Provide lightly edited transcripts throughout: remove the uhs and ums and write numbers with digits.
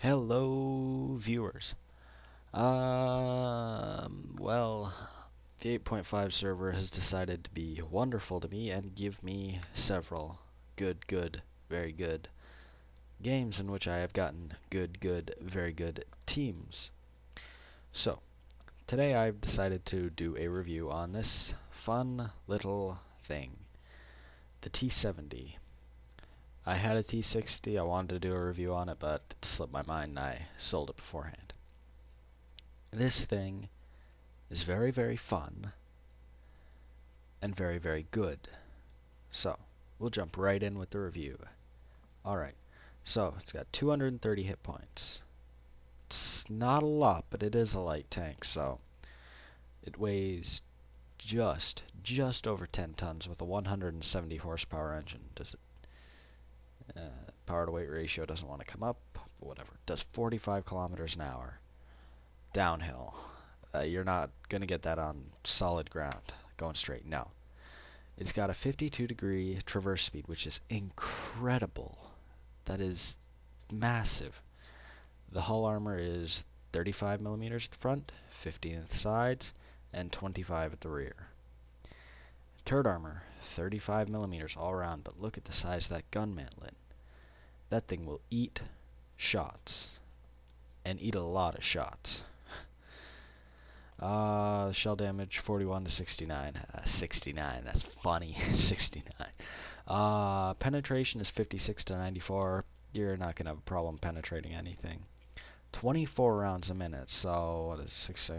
Hello, viewers. Well, the 8.5 server has decided to be wonderful to me and give me several very good games in which I have gotten very good teams. So, today I've decided to do a review on this fun little thing, the T-70. I had a T-60, I wanted to do a review on it, but it slipped my mind and I sold it beforehand. This thing is very fun and very good. So, we'll jump right in with the review. Alright, so it's got 230 hit points. It's not a lot, but it is a light tank, so it weighs just over 10 tons with a 170 horsepower engine. Does it power to weight ratio doesn't want to come up, but whatever. It does 45 kilometers an hour downhill. You're not going to get that on solid ground going straight. No. It's got a 52-degree traverse speed, which is incredible. That is massive. The hull armor is 35 millimeters at the front, 15 at the sides, and 25 at the rear. Turret armor, 35 millimeters all around, but look at the size of that gun mantlet. That thing will eat shots, and eat a lot of shots. Shell damage 41 to 69. 69, that's funny. 69. Penetration is 56 to 94. You're not going to have a problem penetrating anything. 24 rounds a minute, so what is 6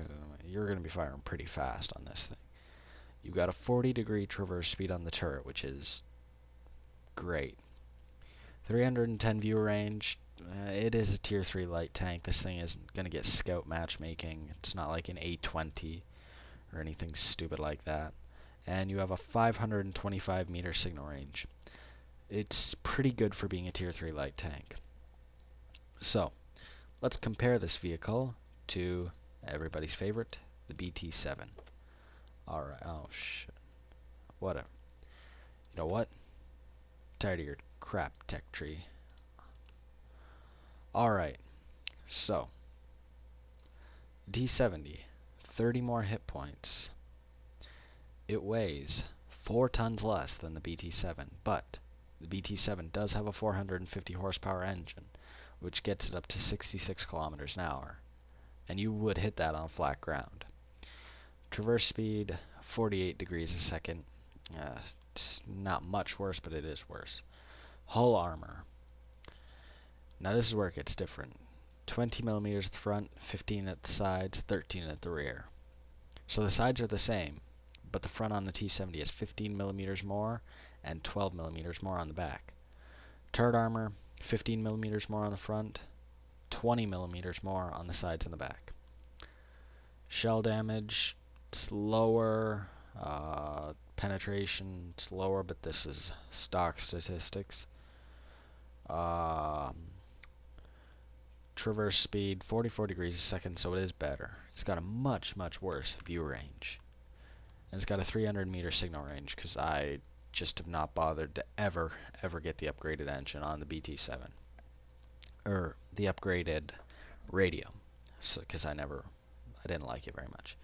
you're going to be firing pretty fast on this thing. You've got a 40-degree traverse speed on the turret, which is great. 310 view range. It is a tier 3 light tank. This thing isn't going to get scout matchmaking. It's not like an A20 or anything stupid like that. And you have a 525 meter signal range. It's pretty good for being a tier 3 light tank. So, let's compare this vehicle to everybody's favorite, the BT-7. Alright, oh shit. Whatever. You know what? Tired of your crap, tech tree. Alright, so D70, 30 more hit points. It weighs 4 tons less than the BT-7, but the BT-7 does have a 450 horsepower engine, which gets it up to 66 kilometers an hour, and you would hit that on flat ground. Traverse speed, 48 degrees a second. It's not much worse, but it is worse. Hull armor. Now this is where it gets different. 20 millimeters at the front, 15 at the sides, 13 at the rear. So the sides are the same, but the front on the T-70 is 15 millimeters more and 12 millimeters more on the back. Turret armor, 15 millimeters more on the front, 20 millimeters more on the sides and the back. Shell damage, it's lower. Penetration, it's lower, but this is stock statistics. Traverse speed 44 degrees a second, so it is better. It's got a much worse view range, and it's got a 300 meter signal range, because I just have not bothered to ever get the upgraded engine on the BT-7 or the upgraded radio, so because I didn't like it very much.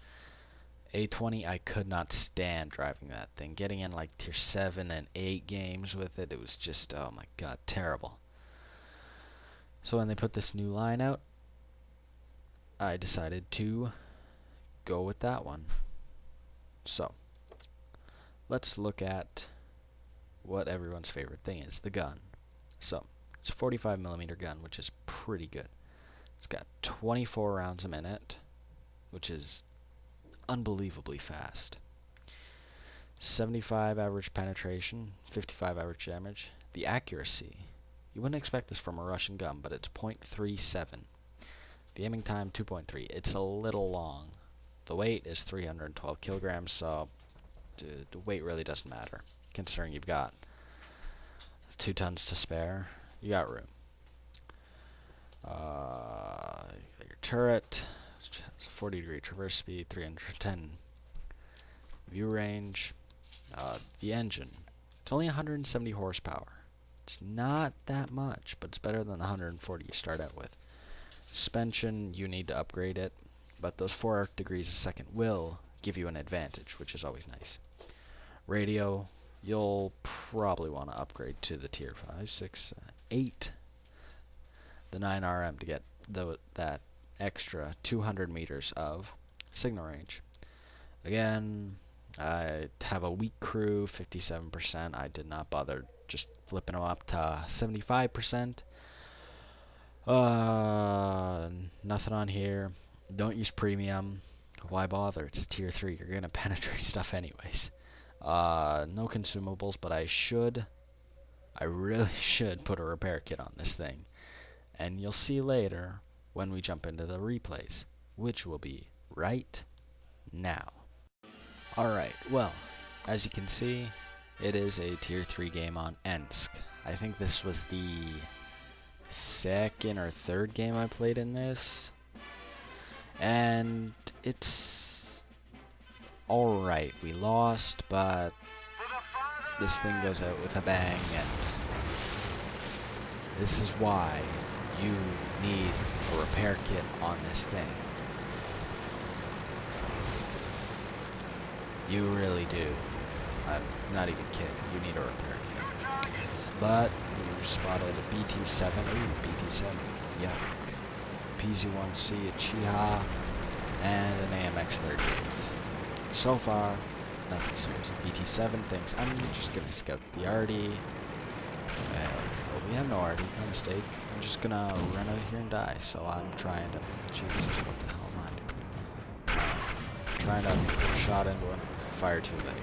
A20, I could not stand driving that thing. Getting in like tier 7 and 8 games with it, it was just, oh my god, terrible. So when they put this new line out, I decided to go with that one. So, let's look at what everyone's favorite thing is, the gun. So, it's a 45 millimeter gun, which is pretty good. It's got 24 rounds a minute, which is unbelievably fast. 75 average penetration, 55 average damage. The accuracy, you wouldn't expect this from a Russian gun, but it's .37. The aiming time, 2.3. It's a little long. The weight is 312 kilograms, so the weight really doesn't matter, considering you've got 2 tons to spare. You got room. You got your turret. It's a 40-degree traverse speed, 310 view range. The engine, it's only 170 horsepower. It's not that much, but it's better than the 140 you start out with. Suspension, you need to upgrade it, but those 4 degrees a second will give you an advantage, which is always nice. Radio, you'll probably want to upgrade to the tier 5, 6, 8, the 9RM to get that extra 200 meters of signal range. Again, I have a weak crew, 57%. I did not bother just flipping them up to 75%. Nothing on here. Don't use premium. Why bother? It's a tier 3. You're gonna penetrate stuff anyways. No consumables, but I really should put a repair kit on this thing. And you'll see later when we jump into the replays, which will be right now. Alright, well, as you can see, it is a tier 3 game on Ensk. I think this was the second or third game I played in this. And it's alright. We lost, but this thing goes out with a bang, and this is why you need a repair kit on this thing. You really do. I'm not even kidding. You need a repair kit. But we spotted a BT-7. Ooh, BT-7. Yuck. PZ-1C, a Chiha, and an AMX-38. So far, nothing serious. BT-7 thinks I'm just gonna scout the arty. Well, we have no arty, no mistake. I'm just gonna run out here and die. So I'm trying to. Jesus, what the hell am I doing? Trying to put a shot into him. Fire too late.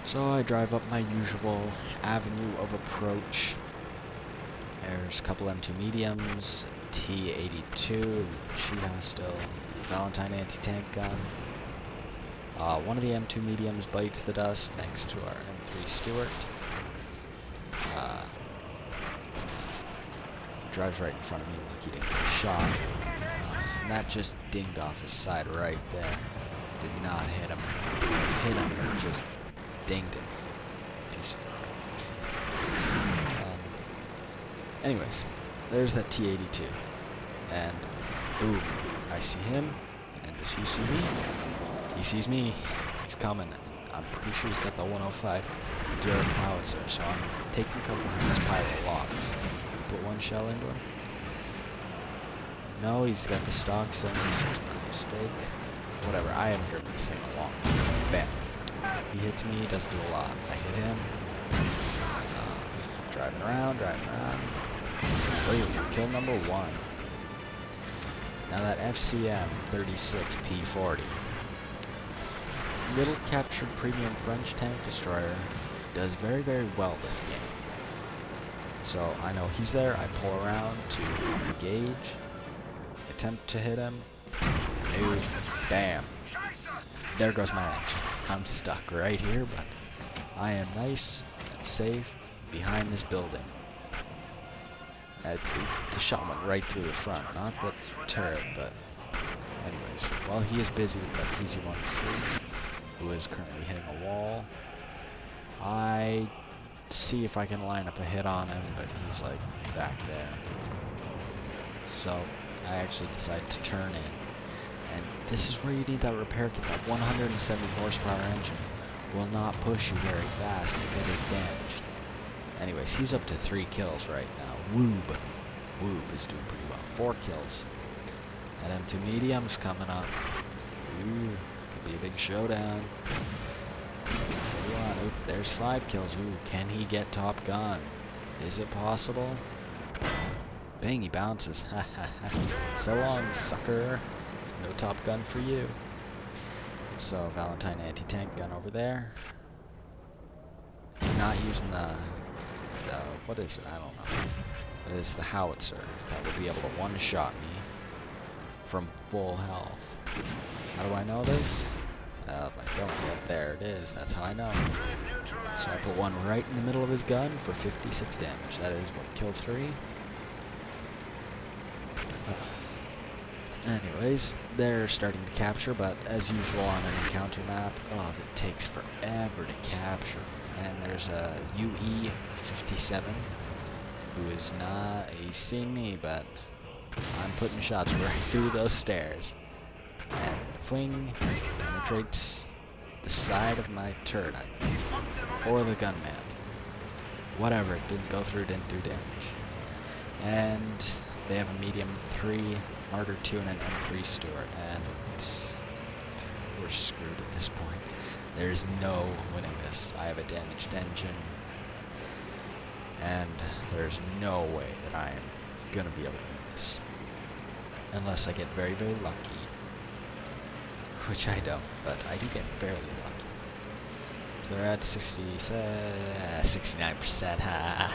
So I drive up my usual avenue of approach. There's a couple M2 mediums, T-82, Chiha still, Valentine anti-tank gun. One of the M2 mediums bites the dust thanks to our M3 Stewart. He drives right in front of me like he didn't get shot. And that just dinged off his side right there. Did not hit him. Hit him, just dinged him. Piece of crap. Anyways, there's that T-82. And boom, I see him. And does he see me? He sees me. He's coming. I'm pretty sure he's got the 105 Durham howitzer, so I'm taking cover behind this pile of logs. Put one shell into him. No, he's got the stock 76, my mistake. Whatever, I haven't driven this thing along. Bam. He hits me, doesn't do a lot. I hit him. Driving around. Boom, kill number 1. Now that FCM 36 P40. Little captured premium French tank destroyer does very, very well this game. So I know he's there, I pull around to engage, attempt to hit him. No, bam. There goes my engine. I'm stuck right here, but I am nice and safe behind this building. The shot went right through the front, not the turret, but anyways. While he is busy with that PZ-1C, who is currently hitting a wall, I see if I can line up a hit on him, but he's like back there. So I actually decided to turn in. And this is where you need that repair kit. That 170 horsepower engine will not push you very fast if it is damaged. Anyways, he's up to 3 kills right now. Woob is doing pretty well. 4 kills. That M2 medium's coming up. Ooh, could be a big showdown. Oop, there's 5 kills. Ooh, can he get Top Gun? Is it possible? Bang, he bounces. Ha ha ha. So long, sucker. No Top Gun for you. So, Valentine anti-tank gun over there. He's not using the what is it? I don't know. It's the howitzer that will be able to one-shot me from full health. How do I know this? I don't know. There it is. That's how I know. So I put one right in the middle of his gun for 56 damage. That is what, kill 3? Anyways, they're starting to capture, but as usual on an encounter map, it takes forever to capture. And there's a UE-57 who is not acing me, but I'm putting shots right through those stairs. And fling penetrates the side of my turret, I think. Or the gunman. Whatever, it didn't go through, didn't do damage. And they have a medium 3, Martyr 2, and an M3 Stuart. And we're screwed at this point. There's no winning this. I have a damaged engine. And there's no way that I am going to be able to win this. Unless I get very, very lucky. Which I don't, but I do get fairly lucky. So they're at 69%.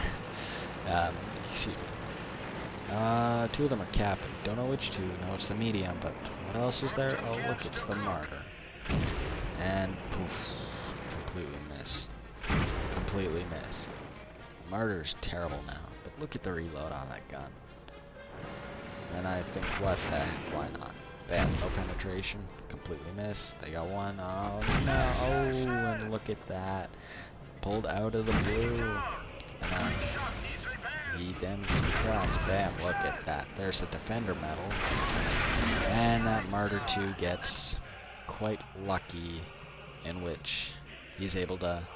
Excuse me. Two of them are capping. Don't know which two. No, it's the medium, but what else is there? Oh, look, it's the Martyr. And poof. Completely missed. Completely missed. Martyr's terrible now, but look at the reload on that gun. And I think, what the heck, why not? Bam, no penetration, completely missed. They got one. Oh no, oh, and look at that. Pulled out of the blue. And he damages the tracks. Bam, look at that. There's a defender medal. And that Martyr 2 gets quite lucky, in which he's able to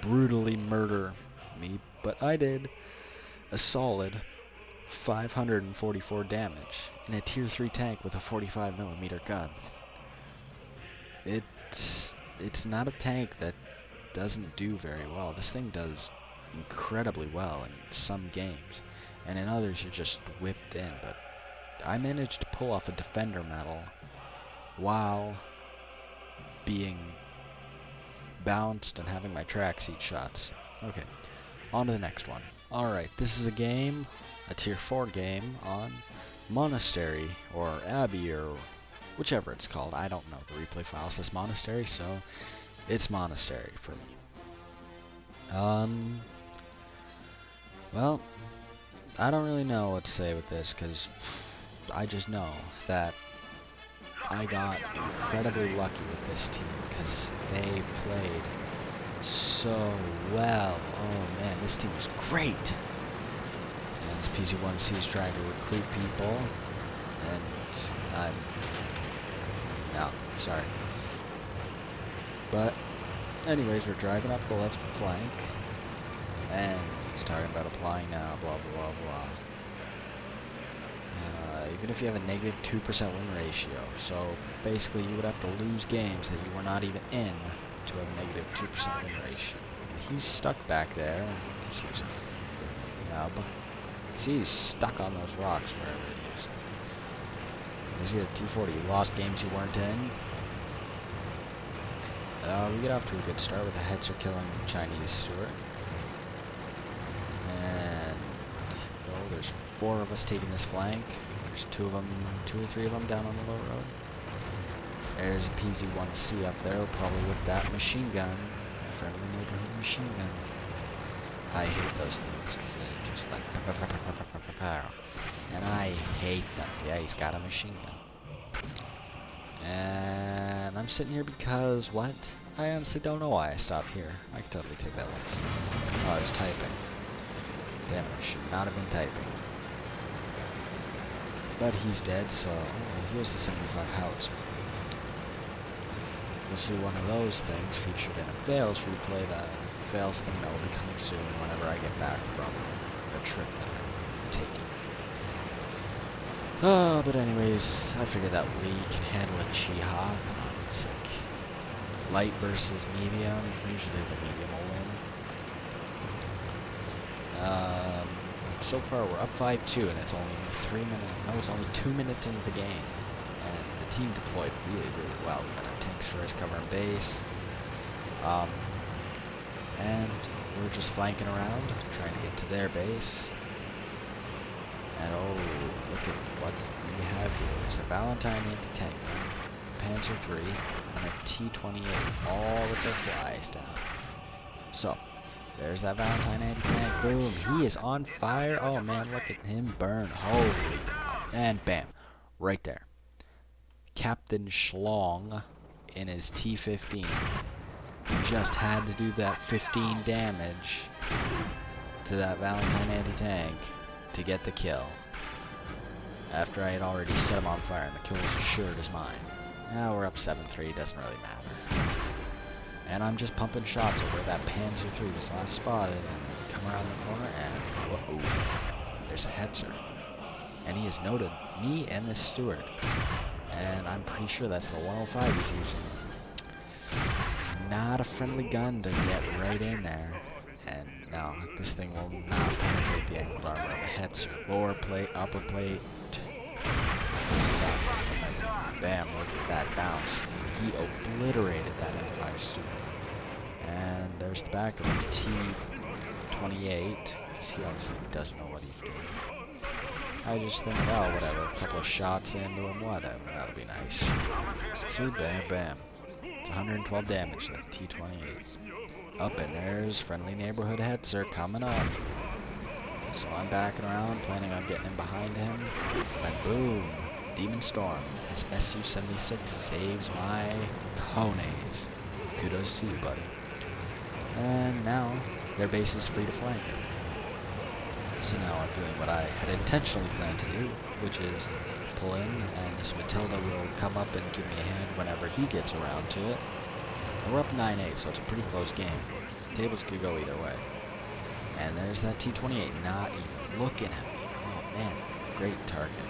brutally murder me, but I did a solid 544 damage in a tier 3 tank with a 45mm gun. It's not a tank that doesn't do very well. This thing does incredibly well in some games, and in others you're just whipped in, but I managed to pull off a defender medal while being bounced and having my track seat shots. Okay, on to the next one. Alright, this is a game, a tier 4 game on Monastery, or Abbey, or whichever it's called. I don't know. The replay file says Monastery, so it's Monastery for me. Well, I don't really know what to say with this, because I just know that I got incredibly lucky with this team, because they played so well. Oh man, this team was great. And this PC1C is trying to recruit people, and no, sorry. But anyways, we're driving up the left flank, and he's talking about applying now, blah blah blah blah. Even if you have a negative 2% win ratio, so basically you would have to lose games that you were not even in to have a negative 2% win ratio. And he's stuck back there because he was a nub. See, he's stuck on those rocks wherever he is. You see the T-70, you lost games you weren't in. We get off to a good start with the Hetzer killing Chinese Stuart. And go, there's 4 of us taking this flank. There's 2 or 3 of them down on the low road. There's a PZ-1C up there, probably with that machine gun. Friendly neighborhood machine gun. I hate those things because they're just like and I hate them. Yeah, he's got a machine gun. And I'm sitting here because what? I honestly don't know why I stopped here. I could totally take that once. Oh, I was typing. Damn it, I should not have been typing. But he's dead, so here's the 75 howitzer. You'll see one of those things featured in a fails replay. The fails thing that will be coming soon whenever I get back from a trip that I'm taking. But anyways, I figured that we can handle a Chiha. Come on, it's like light versus medium. Usually the medium will win. So far we're up 5-2, and it's only 3 minutes. No, it's only 2 minutes into the game, and the team deployed really, really well. We got our tank destroyers covering base, and we're just flanking around, trying to get to their base. And oh, look at what we have here. There's a Valentine anti-tank gun, Panzer III, and a T-28, all with their flies down. So, there's that Valentine anti-tank. Boom, he is on fire. Oh man, look at him burn. Holy cow. And bam, right there. Captain Schlong in his T-15 just had to do that 15 damage to that Valentine anti-tank to get the kill. after I had already set him on fire and the kill was assured as mine. Now we're up 7-3, doesn't really matter. And I'm just pumping shots over that Panzer III was last spotted, and come around the corner and whoa, there's a Hetzer. And he has noted me and this steward. And I'm pretty sure that's the 105 he's using. Not a friendly gun to get right in there. And no, this thing will not penetrate the angled armor of a Hetzer. Lower plate, upper plate. Bam, look at that bounce. He obliterated that M5 steward. And there's the back of the T-28, because he obviously doesn't know what he's doing. I just think, oh, whatever, a couple of shots into him, whatever, that'll be nice. See, bam, bam. It's 112 damage, that T-28. Up, and there's friendly neighborhood Hetzer coming up. So I'm backing around, planning on getting in behind him. And boom, Demon Storm. His Su-76 saves my cojones. Kudos to you, buddy. And now, their base is free to flank. So now I'm doing what I had intentionally planned to do, which is pull in, and this Matilda will come up and give me a hand whenever he gets around to it. And we're up 9-8, so it's a pretty close game. Tables could go either way. And there's that T-28 not even looking at me. Oh man, great target.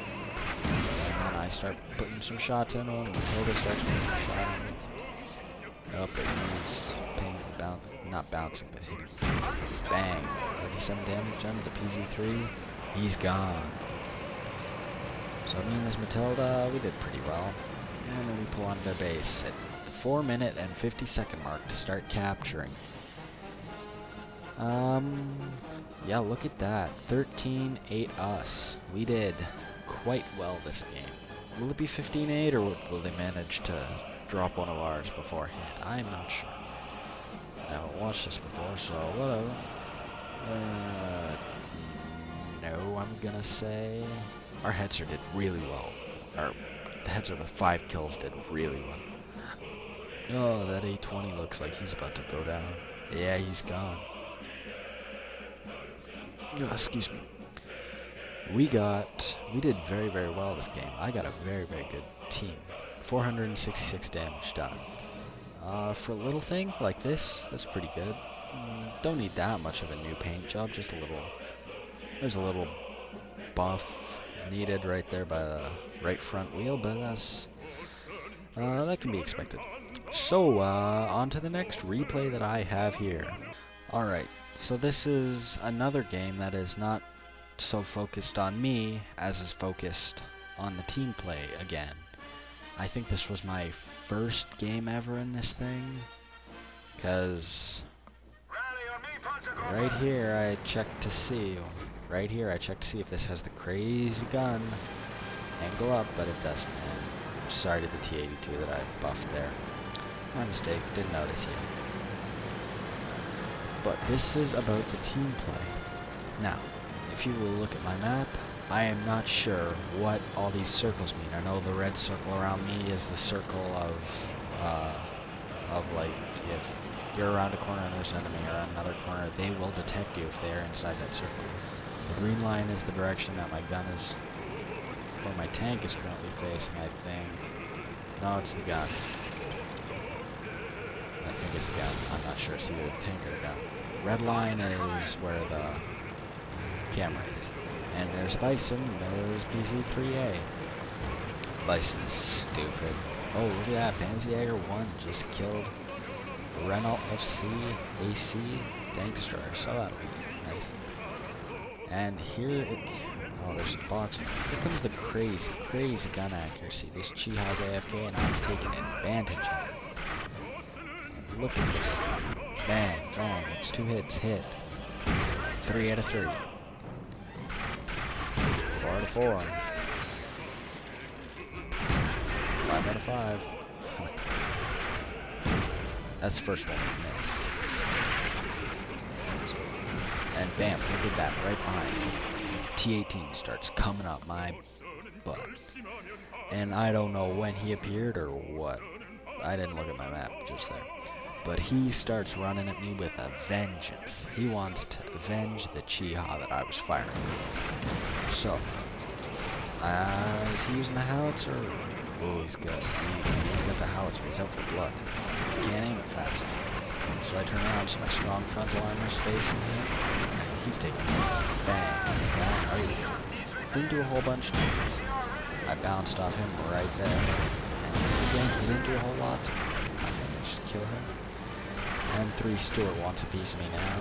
And then I start putting some shots into him, and Matilda starts putting a shot on me. Up, and he's not bouncing, but hitting. Bang. 37 damage under the PZ3. He's gone. So me and this Matilda, we did pretty well. And then we pull onto their base at the 4-minute and 50-second mark to start capturing. Yeah, look at that. 13-8 us. We did quite well this game. Will it be 15-8, or will they manage to drop one of ours beforehand? I'm not sure. I haven't watched this before, so whatever. No, I'm gonna say our Hetzer did really well. The Hetzer with 5 kills did really well. Oh, that A20 looks like he's about to go down. Yeah, he's gone. Oh, excuse me. We did very, very well this game. I got a very, very good team. 466 damage done. For a little thing like this, that's pretty good. Don't need that much of a new paint job, just a little. There's a little buff needed right there by the right front wheel, but that can be expected. So, on to the next replay that I have here. Alright, so this is another game that is not so focused on me as is focused on the team play again. I think this was my first game ever in this thing, because right here I checked to see if this has the crazy gun angle up, but it doesn't. And sorry to the T-82 that I buffed there. My mistake, didn't notice yet. But this is about the team play. Now, if you will look at my map, I am not sure what all these circles mean. I know the red circle around me is the circle of like, if you're around a corner and there's an enemy around another corner, they will detect you if they are inside that circle. The green line is the direction that my gun is, or my tank is currently facing, I think. No, it's the gun. I think it's the gun. I'm not sure. It's either the tank or the gun. Red line is where the camera is. And there's Bison, there's PZ3A. Bison is stupid. Oh, look at that. Panzerjäger 1 just killed Renault FC AC tank destroyer. So that'll be nice. And here oh, there's a box. Here comes the crazy gun accuracy. This Chiha's AFK, and I'm taking advantage of it. And look at this. Bang, bang. It's 2 hits, hit. 3 out of 3. 4 out of 4. 5 out of 5. That's the first one we miss. And bam, look at that, right behind me. T-18 starts coming up my butt. And I don't know when he appeared or what. I didn't look at my map just there. But he starts running at me with a vengeance. He wants to avenge the Chiha that I was firing. So, Is he using the howitzer? Oh, he's got the howitzer. He's out for blood. Can't aim it fast. So I turn around, so my strong frontal armor's facing him. And he's taking hits. Bang. Bang. Oh, didn't do a whole bunch. I bounced off him right there. And again, he didn't do a whole lot. I managed to kill him. And 3 Stewart wants a piece of me now.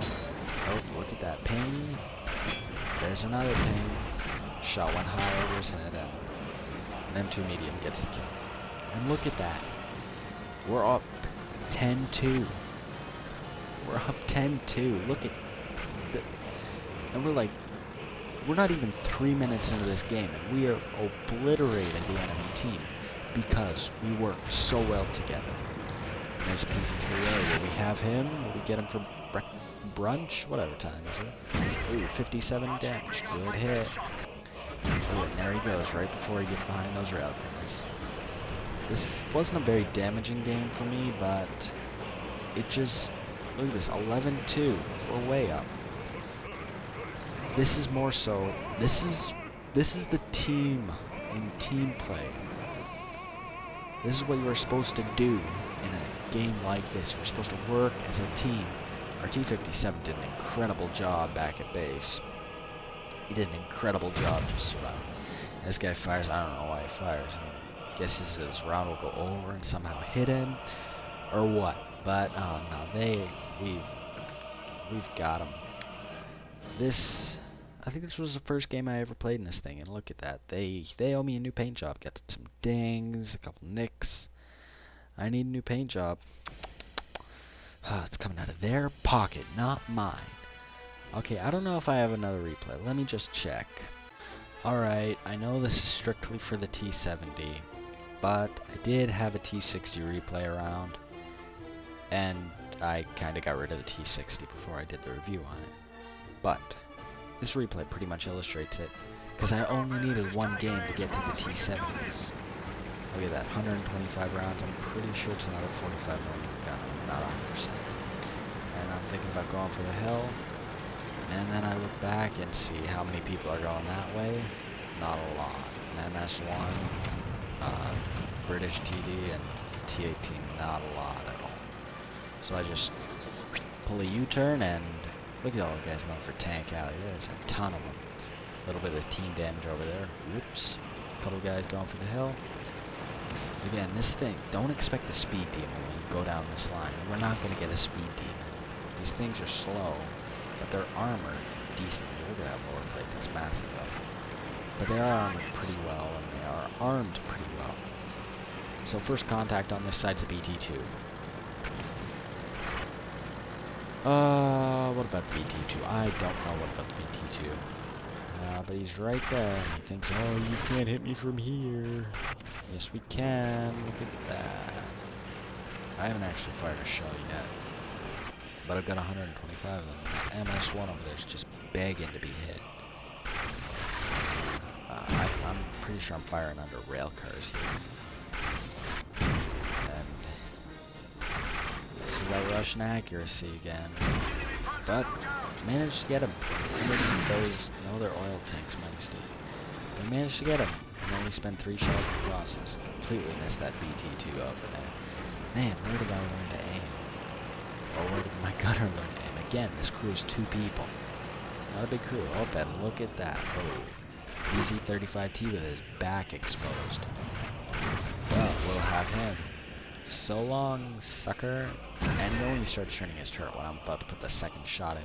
Oh, look at that ping. There's another ping. Shot went high over his head, and M2 medium gets the kill. And look at that. We're up 10-2. We're up 10-2. Look at the, and we're not even 3 minutes into this game, and we are obliterating the enemy team because we work so well together. And there's a piece of 3A. Will we have him? Will we get him for brunch? Whatever time is it? Ooh, 57 damage. Good hit. Ooh, and there he goes, right before he gets behind those rail cars. This wasn't a very damaging game for me, but it just... Look at this, 11-2. We're way up. This is more so... This is the team in team play. This is what you are supposed to do in a game like this. You're supposed to work as a team. Our T-70 did an incredible job back at base. He did an incredible job just surrounding. This guy fires. I don't know why he fires. I guess his round will go over and somehow hit him, or what? But oh no, we've got him. I think this was the first game I ever played in this thing, and look at that. They owe me a new paint job. Got some dings, a couple nicks. I need a new paint job. It's coming out of their pocket, not mine. Okay, I don't know if I have another replay. Let me just check. Alright, I know this is strictly for the T-70, but I did have a T-60 replay around, and I kind of got rid of the T-60 before I did the review on it. But this replay pretty much illustrates it, because I only needed one game to get to the T-70. Look at that, 125 rounds. I'm pretty sure it's another 45 millimeter gun. I'm not 100%. And I'm thinking about going for the hill. And then I look back and see how many people are going that way. Not a lot. An MS-1, British TD, and T-18, not a lot at all. So I just pull a U-turn and look at all the guys going for Tank Alley. There's a ton of them. A little bit of team damage over there. Whoops. A couple guys going for the hill. Again, this thing, don't expect the speed demon when you go down this line. We're not going to get a speed demon. These things are slow. But their armor, decent. Look at that lower plate, that's massive though. But they are armored pretty well, and they are armed pretty well. So first contact on this side's a BT-2. What about the BT-2? I don't know what about the BT-2. But he's right there, and he thinks, oh, you can't hit me from here. Yes, we can. Look at that. I haven't actually fired a shell yet. But I've got 125 of them. That MS-1 over there is just begging to be hit. I'm pretty sure I'm firing under rail cars here. And this is that Russian accuracy again. But managed to get him. Those, no, they're oil tanks, mostly. But managed to get him. And only spent 3 shells in the process. Completely missed that BT-2 over there. Man, where did I learn to aim? Or where did my gunner learn to aim? Again, this crew is 2 people. It's not a big crew. Oh, and look at that. Oh, EZ-35T with his back exposed. Well, we'll have him. So long, sucker. And he only starts turning his turret when I'm about to put the second shot in.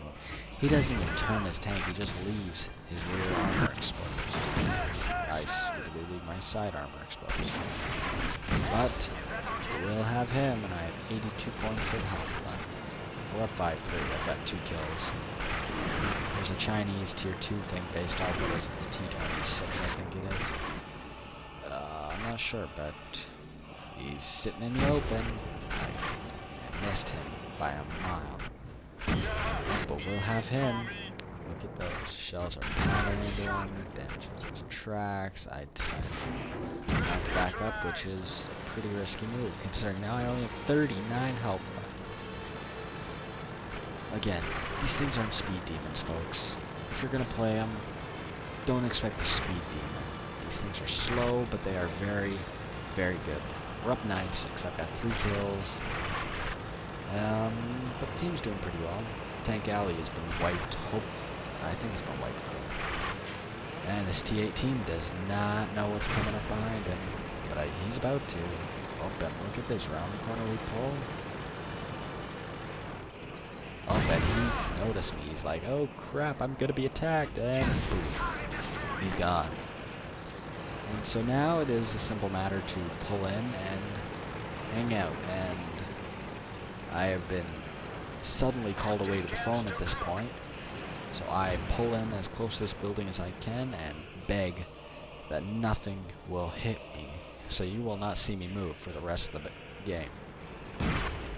He doesn't even turn his tank. He just leaves his rear armor exposed. I sweetly leave my side armor exposed. But we'll have him, and I have 82 points of health left. We're up 5-3. I've got 2 kills. There's a Chinese tier 2 thing based off of this, the T-26, I think it is. I'm not sure, but he's sitting in the open. I missed him by a mile. But we'll have him. Look at those. Shells are pounding into him. Damages his tracks. I decided not to back up, which is a pretty risky move, considering now I only have 39 health left. Again, these things aren't speed demons, folks. If you're gonna play them, don't expect the speed demon. These things are slow, but they are very, very good. We're up 9-6. I've got 3 kills. But the team's doing pretty well. Tank Alley has been wiped. I think it's been wiped clean. And this T-18 does not know what's coming up behind him, but he's about to. Oh, Ben, look at this. Round the corner we pull. Oh, Ben, he's noticed me. He's like, oh, crap, I'm going to be attacked. And boom. He's gone. And so now it is a simple matter to pull in and hang out. And I have been suddenly called away to the phone at this point. So I pull in as close to this building as I can and beg that nothing will hit me. So you will not see me move for the rest of the game.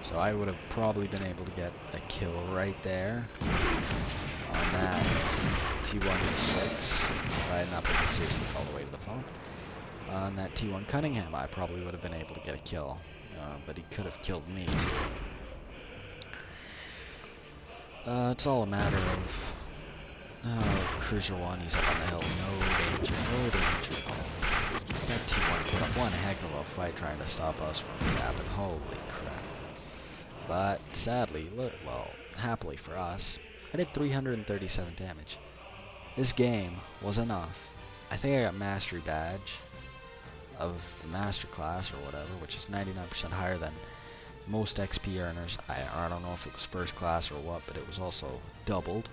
So I would have probably been able to get a kill right there on that T-106. If I had not been seriously called away to the phone. On that T-1 Cunningham, I probably would have been able to get a kill. But he could have killed me too. It's all a matter of... Oh, Cruiser 1, he's up on the hill. No danger, no danger at all. That T-1 put up one heck of a fight trying to stop us from capping. Holy crap. But sadly, well, happily for us, I did 337 damage. This game was enough. I think I got Mastery Badge of the Master Class or whatever, which is 99% higher than most XP earners. I don't know if it was first class or what, but it was also doubled.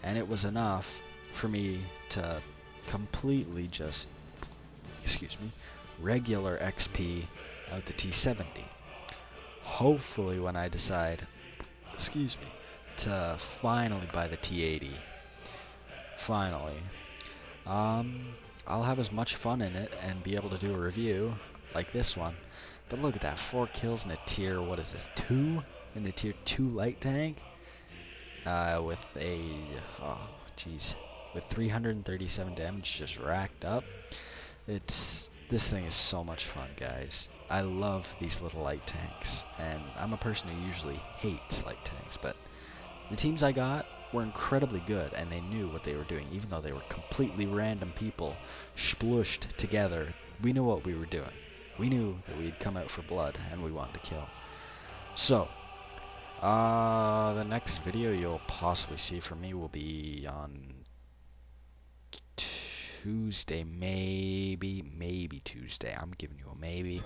And it was enough for me to completely just, regular XP out the T-70. Hopefully when I decide, to finally buy the T-80, I'll have as much fun in it and be able to do a review like this one. But look at that, 4 kills in a tier, what is this, 2? In the tier 2 light tank? With a, with 337 damage just racked up. This thing is so much fun, guys. I love these little light tanks, and I'm a person who usually hates light tanks, but the teams I got were incredibly good, and they knew what they were doing, even though they were completely random people splooshed together. We knew what we were doing. We knew that we'd come out for blood, and we wanted to kill. So, the next video you'll possibly see from me will be on Tuesday, maybe Tuesday. I'm giving you a maybe.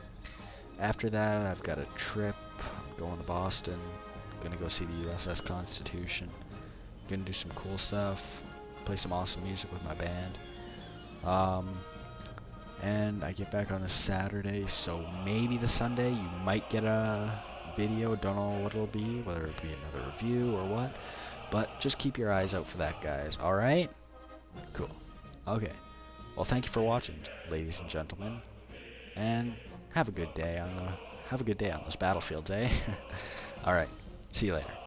After that, I've got a trip. I'm going to Boston. I'm gonna go see the USS Constitution. Gonna do some cool stuff. Play some awesome music with my band. And I get back on a Saturday, so maybe the Sunday you might get a video. Don't know what it'll be, whether it'll be another review or what. But just keep your eyes out for that, guys. Alright? Cool. Okay. Well, thank you for watching, ladies and gentlemen. And have a good day on those battlefields, eh? Alright. See you later.